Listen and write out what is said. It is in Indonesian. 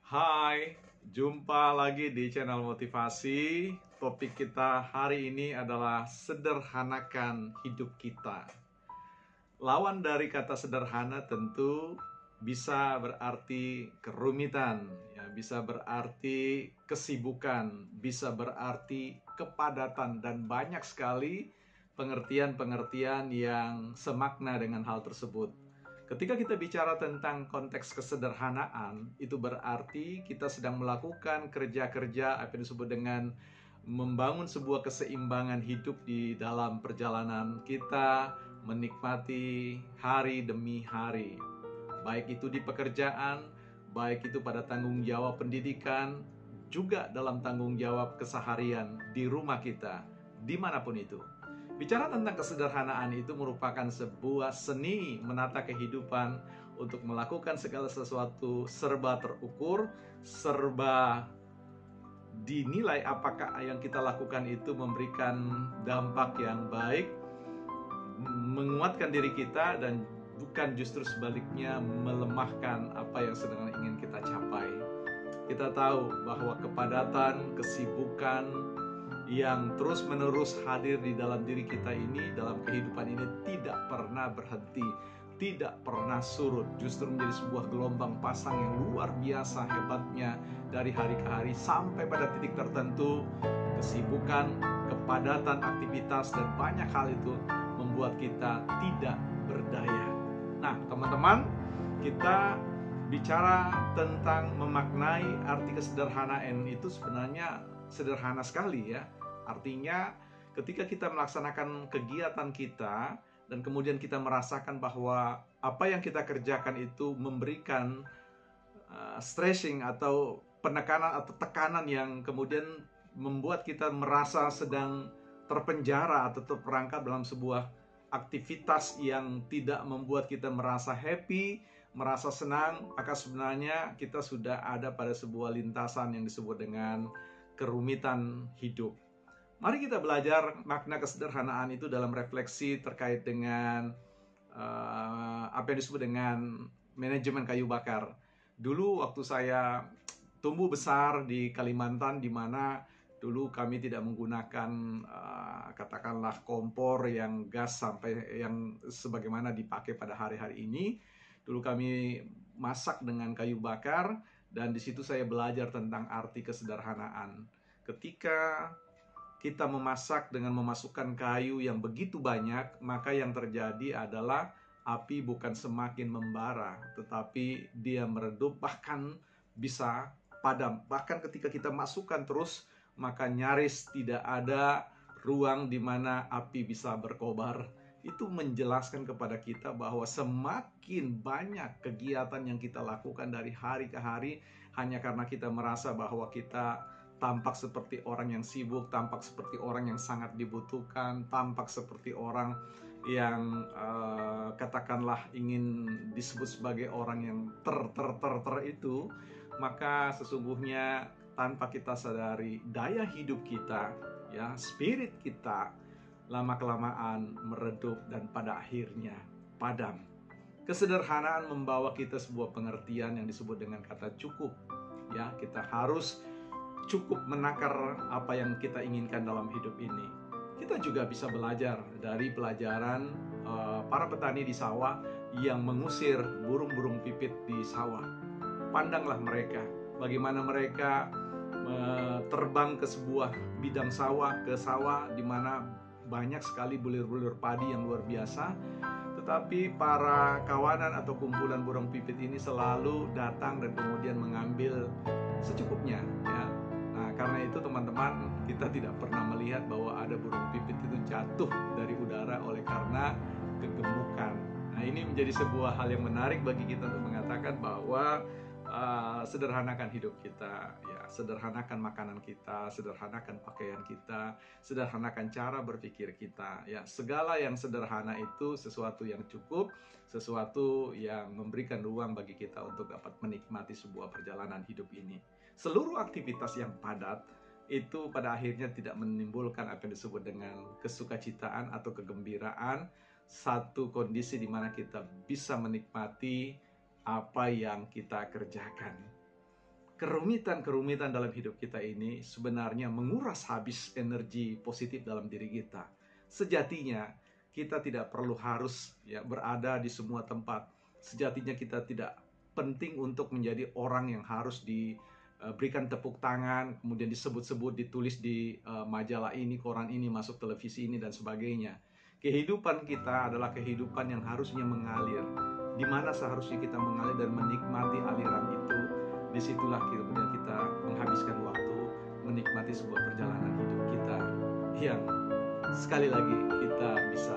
Hai, jumpa lagi di channel motivasi. Topik kita hari ini adalah sederhanakan hidup kita. Lawan dari kata sederhana tentu bisa berarti kerumitan, ya, bisa berarti kesibukan, bisa berarti kepadatan, dan banyak sekali pengertian-pengertian yang semakna dengan hal tersebut. Ketika kita bicara tentang konteks kesederhanaan, itu berarti kita sedang melakukan kerja-kerja apa yang disebut dengan membangun sebuah keseimbangan hidup di dalam perjalanan kita menikmati hari demi hari. Baik itu di pekerjaan, baik itu pada tanggung jawab pendidikan, juga dalam tanggung jawab keseharian di rumah kita, dimanapun itu. Bicara tentang kesederhanaan itu merupakan sebuah seni menata kehidupan untuk melakukan segala sesuatu serba terukur, serba dinilai apakah yang kita lakukan itu memberikan dampak yang baik, menguatkan diri kita, dan bukan justru sebaliknya melemahkan apa yang sedang ingin kita capai. Kita tahu bahwa kepadatan, kesibukan yang terus-menerus hadir di dalam diri kita ini, dalam kehidupan ini, tidak pernah berhenti, tidak pernah surut, justru menjadi sebuah gelombang pasang yang luar biasa hebatnya dari hari ke hari sampai pada titik tertentu. Kesibukan, kepadatan aktivitas, dan banyak hal itu membuat kita tidak berdaya. Nah, teman-teman, kita bicara tentang memaknai arti kesederhanaan itu sebenarnya sederhana sekali, ya. Artinya ketika kita melaksanakan kegiatan kita dan kemudian kita merasakan bahwa apa yang kita kerjakan itu memberikan stressing atau penekanan atau tekanan yang kemudian membuat kita merasa sedang terpenjara atau terperangkap dalam sebuah aktivitas yang tidak membuat kita merasa happy, merasa senang, maka sebenarnya kita sudah ada pada sebuah lintasan yang disebut dengan kerumitan hidup. Mari kita belajar makna kesederhanaan itu dalam refleksi terkait dengan apa yang disebut dengan manajemen kayu bakar. Dulu waktu saya tumbuh besar di Kalimantan, di mana dulu kami tidak menggunakan katakanlah kompor yang gas sampai yang sebagaimana dipakai pada hari-hari ini. Dulu kami masak dengan kayu bakar, dan di situ saya belajar tentang arti kesederhanaan. Ketika kita memasak dengan memasukkan kayu yang begitu banyak, maka yang terjadi adalah api bukan semakin membara, tetapi dia meredup, bahkan bisa padam. Bahkan ketika kita masukkan terus, maka nyaris tidak ada ruang di mana api bisa berkobar. Itu menjelaskan kepada kita bahwa semakin banyak kegiatan yang kita lakukan dari hari ke hari hanya karena kita merasa bahwa kita tampak seperti orang yang sibuk, tampak seperti orang yang sangat dibutuhkan, tampak seperti orang yang katakanlah ingin disebut sebagai orang yang ter itu, maka sesungguhnya tanpa kita sadari daya hidup kita, ya, spirit kita lama-kelamaan meredup dan pada akhirnya padam. Kesederhanaan membawa kita sebuah pengertian yang disebut dengan kata cukup. Ya, kita harus cukup menakar apa yang kita inginkan dalam hidup ini. Kita juga bisa belajar dari pelajaran para petani di sawah yang mengusir burung-burung pipit di sawah. Pandanglah mereka, bagaimana mereka terbang ke sebuah bidang sawah, ke sawah di mana banyak sekali bulir-bulir padi yang luar biasa. Tetapi para kawanan atau kumpulan burung pipit ini selalu datang dan kemudian mengambil secukupnya, ya. Nah, karena itu teman-teman, kita tidak pernah melihat bahwa ada burung pipit itu jatuh dari udara oleh karena kegemukan. Nah, ini menjadi sebuah hal yang menarik bagi kita untuk mengatakan bahwa sederhanakan hidup kita, ya, sederhanakan makanan kita, sederhanakan pakaian kita, sederhanakan cara berpikir kita, ya. Segala yang sederhana itu sesuatu yang cukup, sesuatu yang memberikan ruang bagi kita untuk dapat menikmati sebuah perjalanan hidup ini. Seluruh aktivitas yang padat itu pada akhirnya tidak menimbulkan apa yang disebut dengan kesukacitaan atau kegembiraan, satu kondisi di mana kita bisa menikmati apa yang kita kerjakan. kerumitan-kerumitan dalam hidup kita ini sebenarnya menguras habis energi positif dalam diri kita. Sejatinya kita tidak perlu harus berada di semua tempat. Sejatinya kita tidak penting untuk menjadi orang yang harus diberikan tepuk tangan, kemudian disebut-sebut, ditulis di majalah ini, koran ini, masuk televisi ini, dan sebagainya. Kehidupan kita adalah kehidupan yang harusnya mengalir. Di mana seharusnya kita mengalir dan menikmati aliran itu. Disitulah kemudian kita menghabiskan waktu menikmati sebuah perjalanan hidup kita yang sekali lagi kita bisa